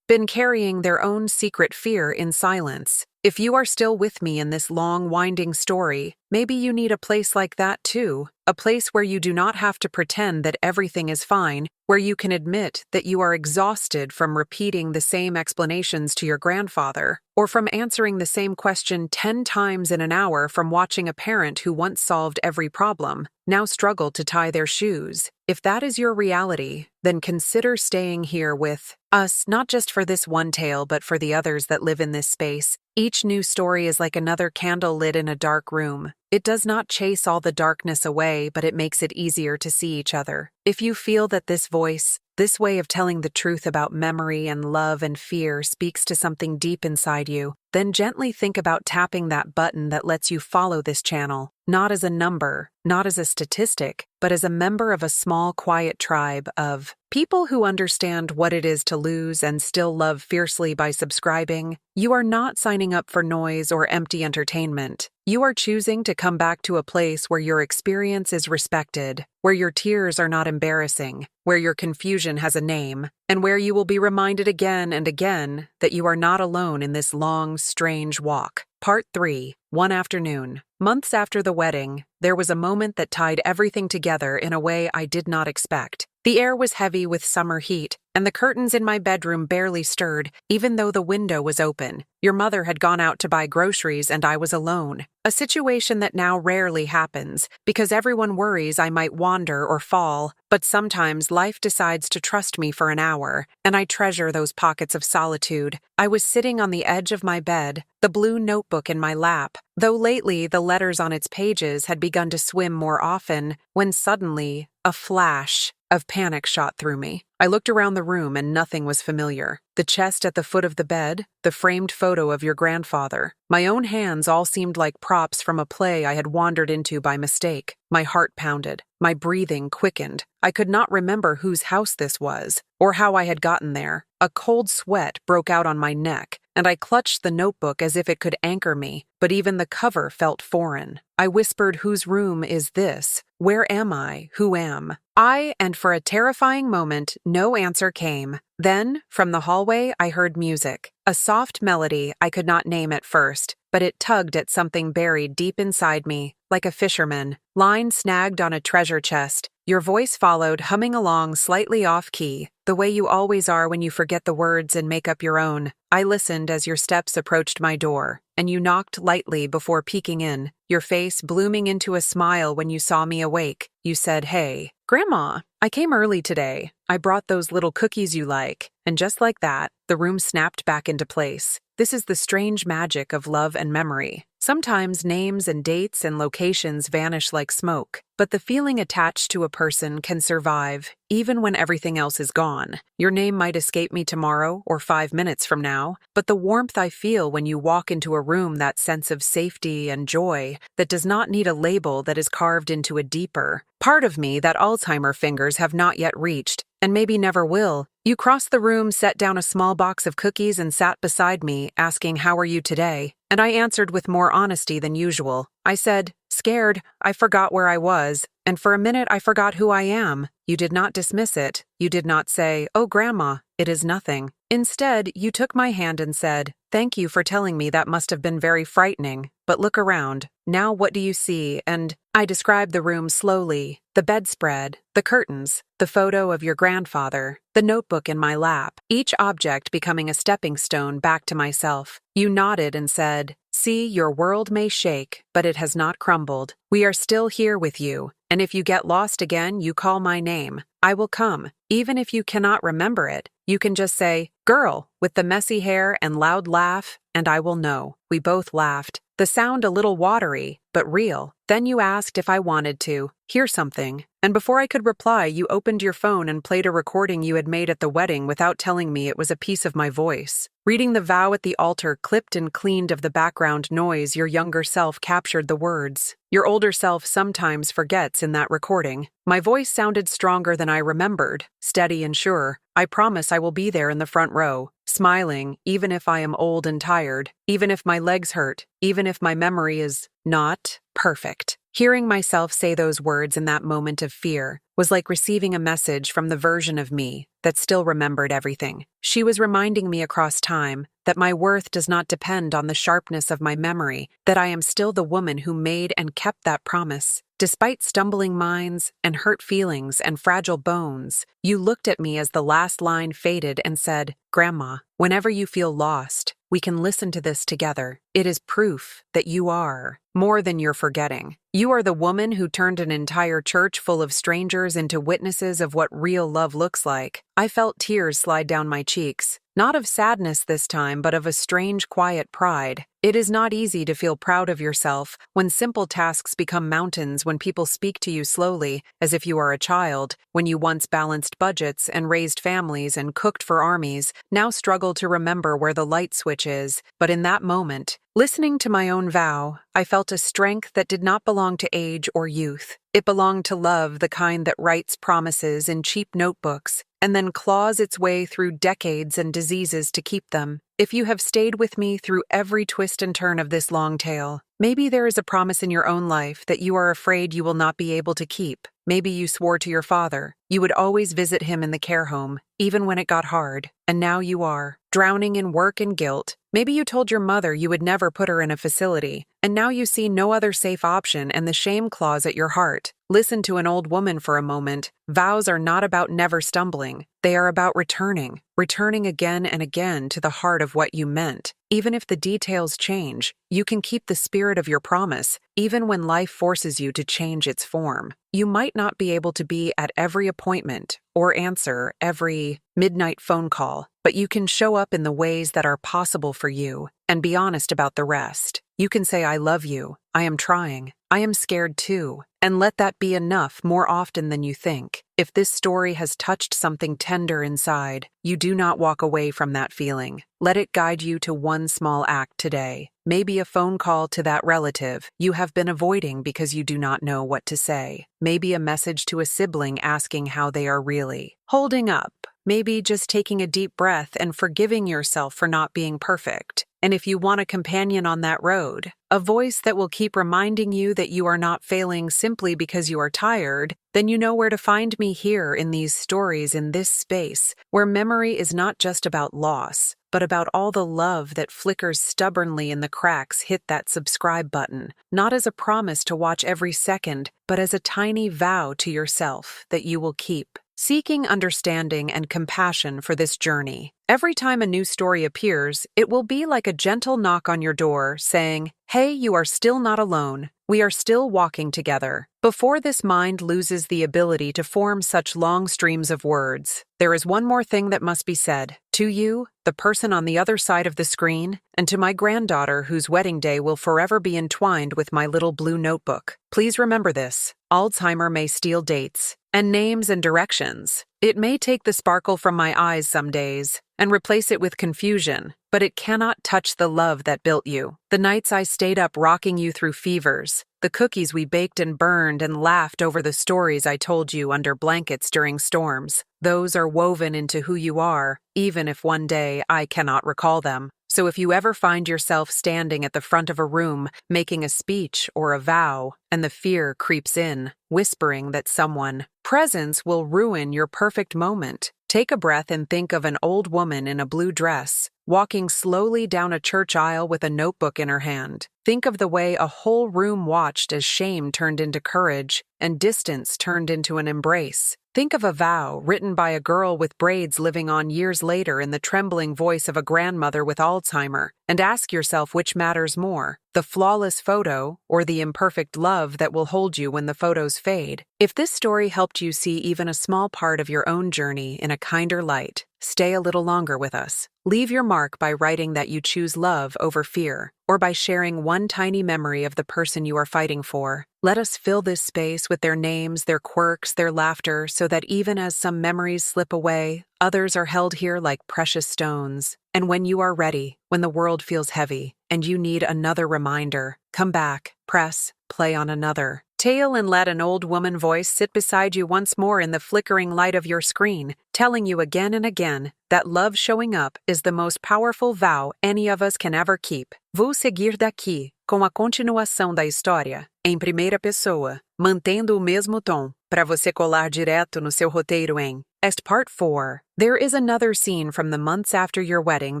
been carrying their own secret fear in silence. If you are still with me in this long, winding story, maybe you need a place like that too. A place where you do not have to pretend that everything is fine, where you can admit that you are exhausted from repeating the same explanations to your grandfather, or from answering the same question 10 times in an hour from watching a parent who once solved every problem, now struggle to tie their shoes. If that is your reality, then consider staying here with us, not just for this one tale, but for the others that live in this space. Each new story is like another candle lit in a dark room. It does not chase all the darkness away, but it makes it easier to see each other. If you feel that this voice, this way of telling the truth about memory and love and fear speaks to something deep inside you, then gently think about tapping that button that lets you follow this channel, not as a number, not as a statistic, but as a member of a small, quiet tribe of people who understand what it is to lose and still love fiercely. By subscribing, you are not signing up for noise or empty entertainment. You are choosing to come back to a place where your experience is respected, where your tears are not embarrassing, where your confusion has a name, and where you will be reminded again and again that you are not alone in this long, strange walk. Part 3. One afternoon. Months after the wedding, there was a moment that tied everything together in a way I did not expect. The air was heavy with summer heat, and the curtains in my bedroom barely stirred, even though the window was open. Your mother had gone out to buy groceries and I was alone. A situation that now rarely happens, because everyone worries I might wander or fall, but sometimes life decides to trust me for an hour, and I treasure those pockets of solitude. I was sitting on the edge of my bed, the blue notebook in my lap, though lately the letters on its pages had begun to swim more often, when suddenly, a flash of panic shot through me. I looked around the room and nothing was familiar. The chest at the foot of the bed, the framed photo of your grandfather. My own hands all seemed like props from a play I had wandered into by mistake. My heart pounded. My breathing quickened. I could not remember whose house this was, or how I had gotten there. A cold sweat broke out on my neck, and I clutched the notebook as if it could anchor me, but even the cover felt foreign. I whispered, "Whose room is this? Where am I? Who am I?" And for a terrifying moment, no answer came. Then, from the hallway, I heard music. A soft melody I could not name at first, but it tugged at something buried deep inside me, like a fisherman. Line snagged on a treasure chest. Your voice followed, humming along slightly off-key, the way you always are when you forget the words and make up your own. I listened as your steps approached my door, and you knocked lightly before peeking in, your face blooming into a smile when you saw me awake. You said, "Hey, Grandma, I came early today. I brought those little cookies you like." And just like that, the room snapped back into place. This is the strange magic of love and memory. Sometimes names and dates and locations vanish like smoke, but the feeling attached to a person can survive, even when everything else is gone. Your name might escape me tomorrow or 5 minutes from now, but the warmth I feel when you walk into a room, that sense of safety and joy that does not need a label, that is carved into a deeper part of me that Alzheimer fingers have not yet reached, and maybe never will. You crossed the room, set down a small box of cookies, and sat beside me, asking, "How are you today?" And I answered with more honesty than usual. I said, "Scared, I forgot where I was, and for a minute I forgot who I am." You did not dismiss it. You did not say, "Oh, Grandma, it is nothing." Instead, you took my hand and said, "Thank you for telling me. That must have been very frightening. But look around. Now what do you see?" And I described the room slowly. The bedspread, the curtains, the photo of your grandfather, the notebook in my lap, each object becoming a stepping stone back to myself. You nodded and said, "See, your world may shake, but it has not crumbled. We are still here with you, and if you get lost again, you call my name. I will come. Even if you cannot remember it, you can just say, 'Girl with the messy hair and loud laugh,' and I will know." We both laughed, the sound a little watery, but real. Then you asked if I wanted to hear something, and before I could reply, you opened your phone and played a recording you had made at the wedding without telling me it was a piece of my voice. Reading the vow at the altar, clipped and cleaned of the background noise, your younger self captured the words. Your older self sometimes forgets in that recording. My voice sounded stronger than I remembered, steady and sure. "I promise I will be there in the front row, smiling, even if I am old and tired, even if my legs hurt, even if my memory is not perfect." Hearing myself say those words in that moment of fear was like receiving a message from the version of me that still remembered everything. She was reminding me across time that my worth does not depend on the sharpness of my memory, that I am still the woman who made and kept that promise. Despite stumbling minds and hurt feelings and fragile bones, you looked at me as the last line faded and said, "Grandma, whenever you feel lost, we can listen to this together. It is proof that you are more than you're forgetting. You are the woman who turned an entire church full of strangers into witnesses of what real love looks like." I felt tears slide down my cheeks, not of sadness this time, but of a strange, quiet pride. It is not easy to feel proud of yourself when simple tasks become mountains, when people speak to you slowly, as if you are a child, when you once balanced budgets and raised families and cooked for armies, now struggle to remember where the light switch is. But in that moment, listening to my own vow, I felt a strength that did not belong to age or youth. It belonged to love, the kind that writes promises in cheap notebooks and then claws its way through decades and diseases to keep them. If you have stayed with me through every twist and turn of this long tale, maybe there is a promise in your own life that you are afraid you will not be able to keep. Maybe you swore to your father you would always visit him in the care home, even when it got hard, and now you are, drowning in work and guilt. Maybe you told your mother you would never put her in a facility, and now you see no other safe option and the shame claws at your heart. Listen to an old woman for a moment. Vows are not about never stumbling. They are about returning again and again to the heart of what you meant. Even if the details change, You can keep the spirit of your promise, even when life forces you to change its form. You might not be able to be at every appointment or answer every midnight phone call, but you can show up in the ways that are possible for you and be honest about the rest. You can say, I love you, I am trying, I am scared too, and let that be enough more often than you think. If this story has touched something tender inside, you do not walk away from that feeling. Let it guide you to one small act today. Maybe a phone call to that relative you have been avoiding because you do not know what to say. Maybe a message to a sibling asking how they are really holding up. Maybe just taking a deep breath and forgiving yourself for not being perfect. And if you want a companion on that road, a voice that will keep reminding you that you are not failing simply because you are tired, then you know where to find me here in these stories, in this space, where memory is not just about loss, but about all the love that flickers stubbornly in the cracks. Hit that subscribe button, not as a promise to watch every second, but as a tiny vow to yourself that you will keep. Seeking understanding and compassion for this journey. Every time a new story appears, it will be like a gentle knock on your door saying, hey, you are still not alone. We are still walking together. Before this mind loses the ability to form such long streams of words, there is one more thing that must be said. To you, the person on the other side of the screen, and to my granddaughter whose wedding day will forever be entwined with my little blue notebook. Please remember this. Alzheimer may steal dates, and names and directions. It may take the sparkle from my eyes some days and replace it with confusion, but it cannot touch the love that built you. The nights I stayed up rocking you through fevers, the cookies we baked and burned and laughed over the stories I told you under blankets during storms. Those are woven into who you are, even if one day I cannot recall them. So if you ever find yourself standing at the front of a room, making a speech or a vow, and the fear creeps in, whispering that someone's presence will ruin your perfect moment, take a breath and think of an old woman in a blue dress, walking slowly down a church aisle with a notebook in her hand. Think of the way a whole room watched as shame turned into courage and distance turned into an embrace. Think of a vow written by a girl with braids living on years later in the trembling voice of a grandmother with Alzheimer, and ask yourself which matters more, the flawless photo or the imperfect love that will hold you when the photos fade. If this story helped you see even a small part of your own journey in a kinder light, stay a little longer with us. Leave your mark by writing that you choose love over fear, or by sharing one tiny memory of the person you are fighting for. Let us fill this space with their names, their quirks, their laughter, so that even as some memories slip away, others are held here like precious stones. And when you are ready, when the world feels heavy, and you need another reminder, come back, press, play on another tale and let an old woman voice sit beside you once more in the flickering light of your screen, telling you again and again that love showing up is the most powerful vow any of us can ever keep. Vou seguir daqui com a continuação da história, em primeira pessoa, mantendo o mesmo tom, para você colar direto no seu roteiro em Part 4. There is another scene from the months after your wedding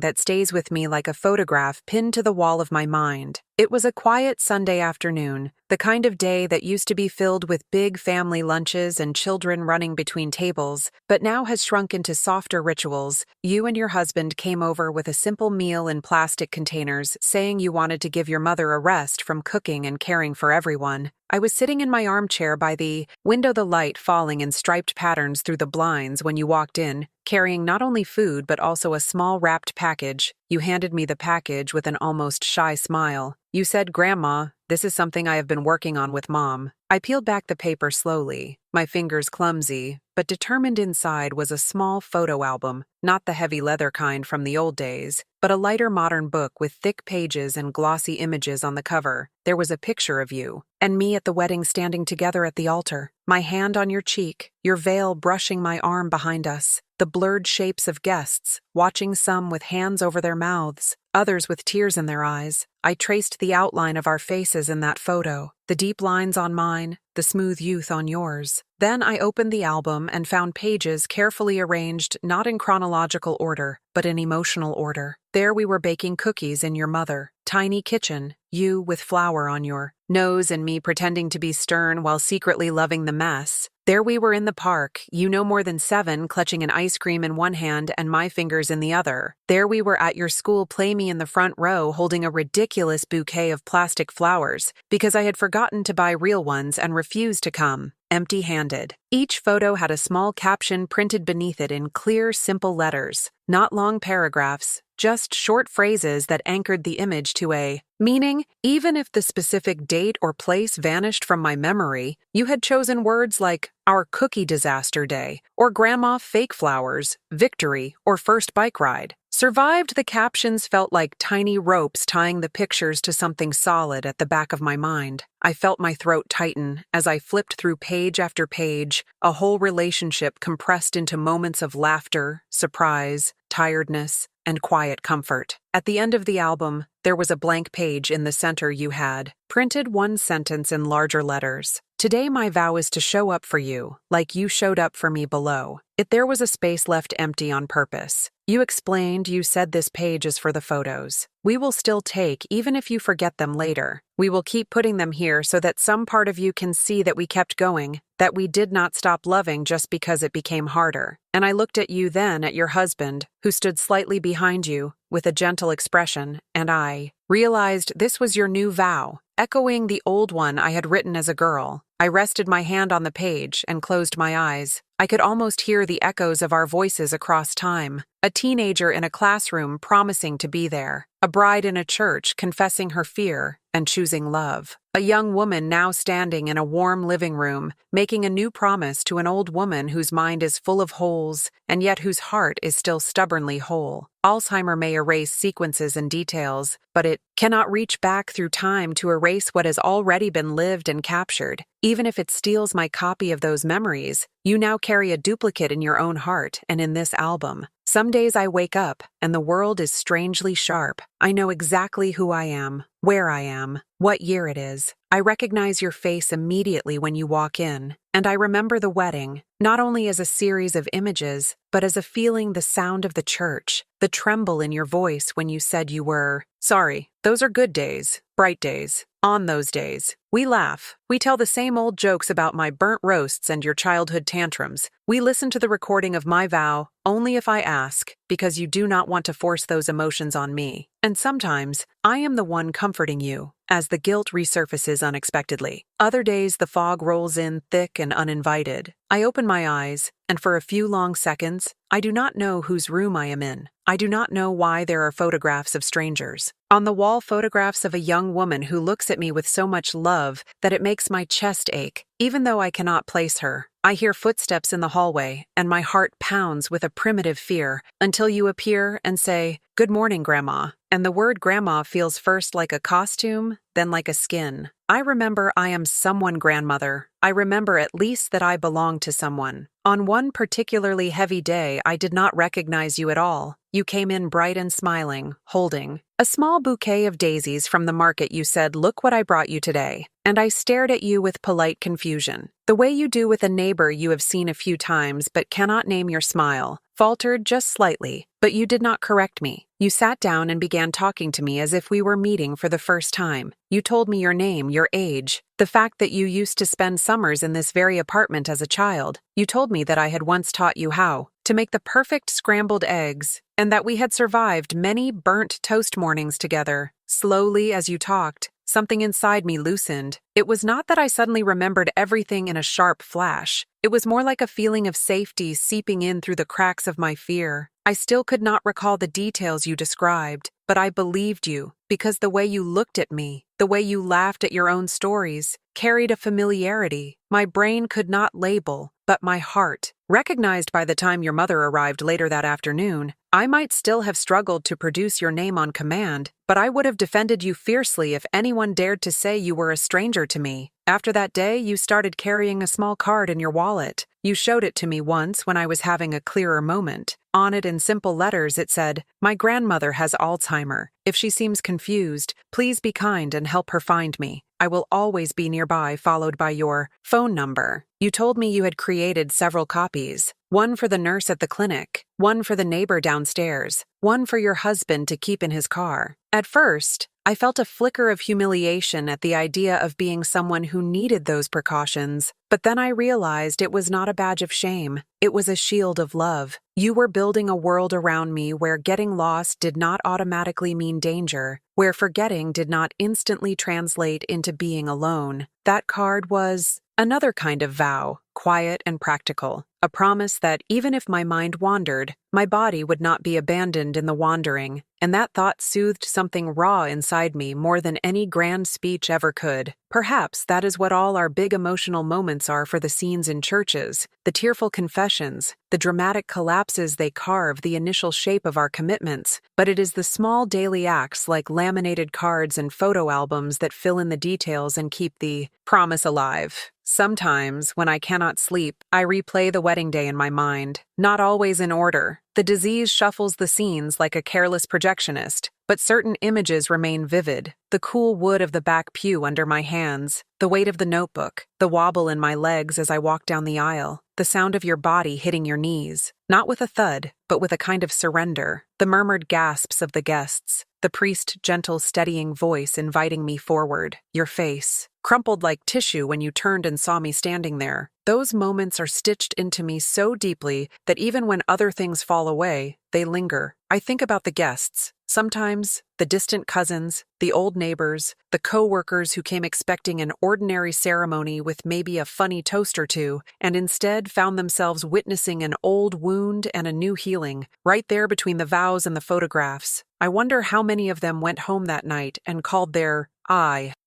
that stays with me like a photograph pinned to the wall of my mind. It was a quiet Sunday afternoon, the kind of day that used to be filled with big family lunches and children running between tables, but now has shrunk into softer rituals. You and your husband came over with a simple meal in plastic containers, saying you wanted to give your mother a rest from cooking and caring for everyone. I was sitting in my armchair by the window, the light falling in striped patterns through the blinds when you walked in, carrying not only food but also a small wrapped package. You handed me the package with an almost shy smile. You said, "Grandma, this is something I have been working on with Mom." I peeled back the paper slowly, my fingers clumsy, but determined. Inside was a small photo album, not the heavy leather kind from the old days, but a lighter modern book with thick pages and glossy images on the cover. There was a picture of you and me at the wedding, standing together at the altar, my hand on your cheek, your veil brushing my arm behind us, the blurred shapes of guests, watching, some with hands over their mouths, others with tears in their eyes. I traced the outline of our faces in that photo, the deep lines on mine, the smooth youth on yours. Then I opened the album and found pages carefully arranged not in chronological order, but in emotional order. There we were baking cookies in your mother, tiny kitchen, you with flour on your nose and me pretending to be stern while secretly loving the mess. There we were in the park, you no more than 7, clutching an ice cream in one hand and my fingers in the other. There we were at your school play me in the front row holding a ridiculous bouquet of plastic flowers because I had forgotten to buy real ones and refused to come, empty-handed. Each photo had a small caption printed beneath it in clear, simple letters, not long paragraphs, just short phrases that anchored the image to a meaning. Even if the specific date or place vanished from my memory, you had chosen words like our cookie disaster day, or grandma fake flowers, victory, or first bike ride. Survived the captions felt like tiny ropes tying the pictures to something solid at the back of my mind. I felt my throat tighten as I flipped through page after page, a whole relationship compressed into moments of laughter, surprise, tiredness, and quiet comfort. At the end of the album, there was a blank page in the center you had, printed one sentence in larger letters. Today my vow is to show up for you, like you showed up for me below. There was a space left empty on purpose. You explained, you said this page is for the photos. We will still take, even if you forget them later. We will keep putting them here so that some part of you can see that we kept going, that we did not stop loving just because it became harder. And I looked at you then, at your husband, who stood slightly behind you, with a gentle expression, and I realized this was your new vow, echoing the old one I had written as a girl. I rested my hand on the page and closed my eyes. I could almost hear the echoes of our voices across time. A teenager in a classroom promising to be there. A bride in a church confessing her fear and choosing love. A young woman now standing in a warm living room, making a new promise to an old woman whose mind is full of holes and yet whose heart is still stubbornly whole. Alzheimer may erase sequences and details, but it cannot reach back through time to erase what has already been lived and captured. Even if it steals my copy of those memories, you now carry a duplicate in your own heart and in this album. Some days I wake up, and the world is strangely sharp. I know exactly who I am, where I am, what year it is. I recognize your face immediately when you walk in, and I remember the wedding, not only as a series of images, but as a feeling, the sound of the church, the tremble in your voice when you said you were sorry. Those are good days, bright days. On those days, we laugh. We tell the same old jokes about my burnt roasts and your childhood tantrums. We listen to the recording of my vow only if I ask, because you do not want to force those emotions on me. And sometimes, I am the one comforting you, as the guilt resurfaces unexpectedly. Other days, the fog rolls in thick and uninvited. I open my eyes, and for a few long seconds, I do not know whose room I am in. I do not know why there are photographs of strangers. On the wall, photographs of a young woman who looks at me with so much love that it makes my chest ache, even though I cannot place her. I hear footsteps in the hallway, and my heart pounds with a primitive fear until you appear and say, "Good morning, Grandma." And the word grandma feels first like a costume, then like a skin. I remember I am someone, grandmother. I remember at least that I belong to someone. On one particularly heavy day, I did not recognize you at all. You came in bright and smiling, holding a small bouquet of daisies from the market. You said, "Look what I brought you today." And I stared at you with polite confusion. The way you do with a neighbor you have seen a few times but cannot name. Your smile faltered just slightly, but you did not correct me. You sat down and began talking to me as if we were meeting for the first time. You told me your name, your age, the fact that you used to spend summers in this very apartment as a child. You told me that I had once taught you how to make the perfect scrambled eggs, and that we had survived many burnt toast mornings together. Slowly, as you talked, something inside me loosened. It was not that I suddenly remembered everything in a sharp flash. It was more like a feeling of safety seeping in through the cracks of my fear. I still could not recall the details you described, but I believed you, because the way you looked at me, the way you laughed at your own stories, carried a familiarity my brain could not label, but my heart recognized. By the time your mother arrived later that afternoon, I might still have struggled to produce your name on command, but I would have defended you fiercely if anyone dared to say you were a stranger to me. After that day, you started carrying a small card in your wallet. You showed it to me once when I was having a clearer moment. On it, in simple letters, it said, "My grandmother has Alzheimer. If she seems confused, please be kind and help her find me. I will always be nearby," followed by your phone number. You told me you had created several copies. One for the nurse at the clinic, one for the neighbor downstairs, one for your husband to keep in his car. At first, I felt a flicker of humiliation at the idea of being someone who needed those precautions, but then I realized it was not a badge of shame. It was a shield of love. You were building a world around me where getting lost did not automatically mean danger, where forgetting did not instantly translate into being alone. That card was another kind of vow, quiet and practical, a promise that even if my mind wandered, my body would not be abandoned in the wandering, and that thought soothed something raw inside me more than any grand speech ever could. Perhaps that is what all our big emotional moments are for the scenes in churches, the tearful confessions, the dramatic collapses they carve the initial shape of our commitments, but it is the small daily acts like laminated cards and photo albums that fill in the details and keep the promise alive. Sometimes, when I cannot sleep, I replay the wedding day in my mind, not always in order. The disease shuffles the scenes like a careless projectionist, but certain images remain vivid. The cool wood of the back pew under my hands, the weight of the notebook, the wobble in my legs as I walk down the aisle, the sound of your body hitting your knees, not with a thud, but with a kind of surrender, the murmured gasps of the guests, the priest's gentle, steadying voice inviting me forward, your face, crumpled like tissue when you turned and saw me standing there. Those moments are stitched into me so deeply that even when other things fall away, they linger. I think about the guests, sometimes the distant cousins, the old neighbors, the co-workers who came expecting an ordinary ceremony with maybe a funny toast or two, and instead found themselves witnessing an old wound and a new healing, right there between the vows and the photographs. I wonder how many of them went home that night and called their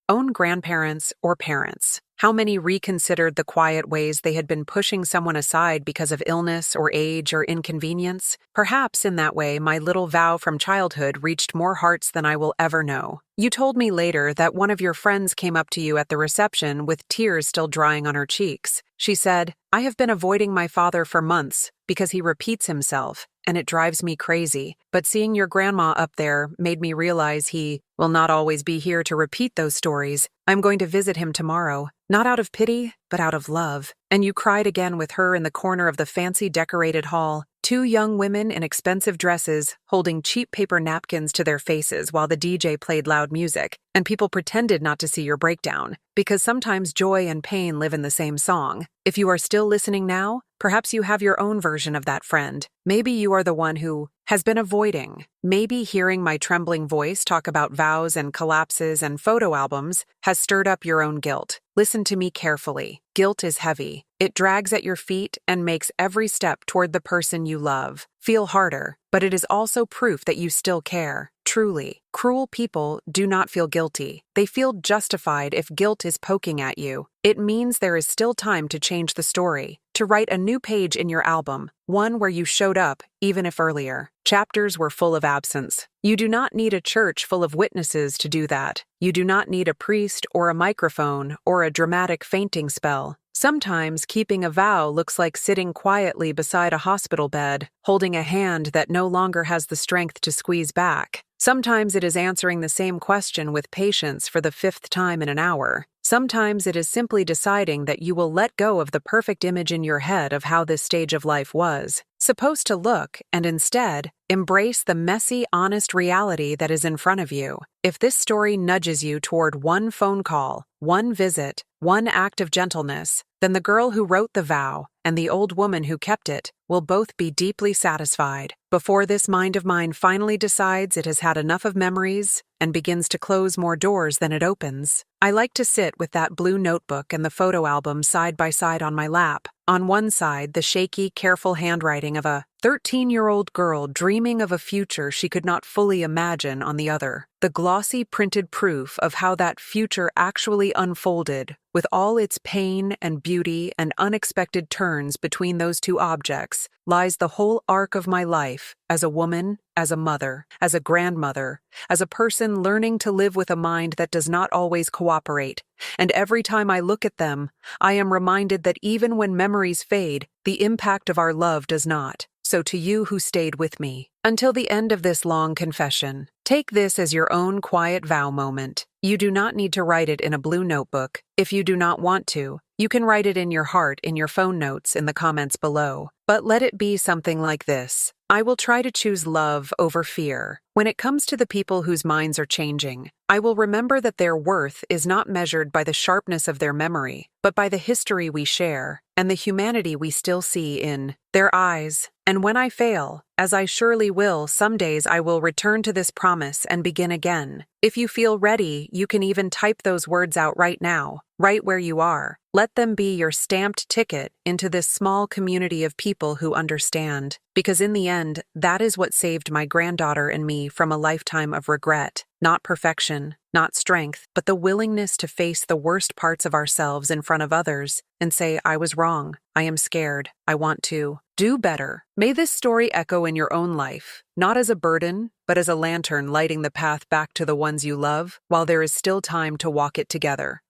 own grandparents or parents. How many reconsidered the quiet ways they had been pushing someone aside because of illness or age or inconvenience? Perhaps in that way, my little vow from childhood reached more hearts than I will ever know. You told me later that one of your friends came up to you at the reception with tears still drying on her cheeks. She said, "I have been avoiding my father for months because he repeats himself, and it drives me crazy. But seeing your grandma up there made me realize he will not always be here to repeat those stories. I'm going to visit him tomorrow, not out of pity, but out of love." And you cried again with her in the corner of the fancy decorated hall. Two young women in expensive dresses holding cheap paper napkins to their faces while the DJ played loud music, and people pretended not to see your breakdown, because sometimes joy and pain live in the same song. If you are still listening now, perhaps you have your own version of that friend. Maybe you are the one who has been avoiding. Maybe hearing my trembling voice talk about vows and collapses and photo albums has stirred up your own guilt. Listen to me carefully. Guilt is heavy. It drags at your feet and makes every step toward the person you love feel harder, but it is also proof that you still care. Truly, cruel people do not feel guilty. They feel justified if guilt is poking at you. It means there is still time to change the story, to write a new page in your album, one where you showed up, even if earlier. Chapters were full of absence. You do not need a church full of witnesses to do that. You do not need a priest or a microphone or a dramatic fainting spell. Sometimes keeping a vow looks like sitting quietly beside a hospital bed, holding a hand that no longer has the strength to squeeze back. Sometimes it is answering the same question with patience for the 5th time in an hour. Sometimes it is simply deciding that you will let go of the perfect image in your head of how this stage of life was supposed to look, and instead, embrace the messy, honest reality that is in front of you. If this story nudges you toward one phone call, one visit, one act of gentleness, then the girl who wrote the vow and the old woman who kept it will both be deeply satisfied. Before this mind of mine finally decides it has had enough of memories and begins to close more doors than it opens, I like to sit with that blue notebook and the photo album side by side on my lap. On one side, the shaky, careful handwriting of a 13-year-old girl dreaming of a future she could not fully imagine. On the other, the glossy printed proof of how that future actually unfolded, with all its pain and beauty and unexpected turns between those two objects, lies the whole arc of my life as a woman, as a mother, as a grandmother, as a person learning to live with a mind that does not always cooperate. And every time I look at them, I am reminded that even when memories fade, the impact of our love does not. So to you who stayed with me until the end of this long confession, take this as your own quiet vow moment. You do not need to write it in a blue notebook. If you do not want to, you can write it in your heart in your phone notes in the comments below. But let it be something like this. I will try to choose love over fear. When it comes to the people whose minds are changing, I will remember that their worth is not measured by the sharpness of their memory, but by the history we share and the humanity we still see in their eyes. And when I fail, as I surely will, some days I will return to this promise and begin again. If you feel ready, you can even type those words out right now, right where you are. Let them be your stamped ticket into this small community of people who understand. Because in the end, that is what saved my granddaughter and me from a lifetime of regret. Not perfection, not strength, but the willingness to face the worst parts of ourselves in front of others and say, I was wrong, I am scared, I want to do better. May this story echo in your own life, not as a burden, but as a lantern lighting the path back to the ones you love, while there is still time to walk it together.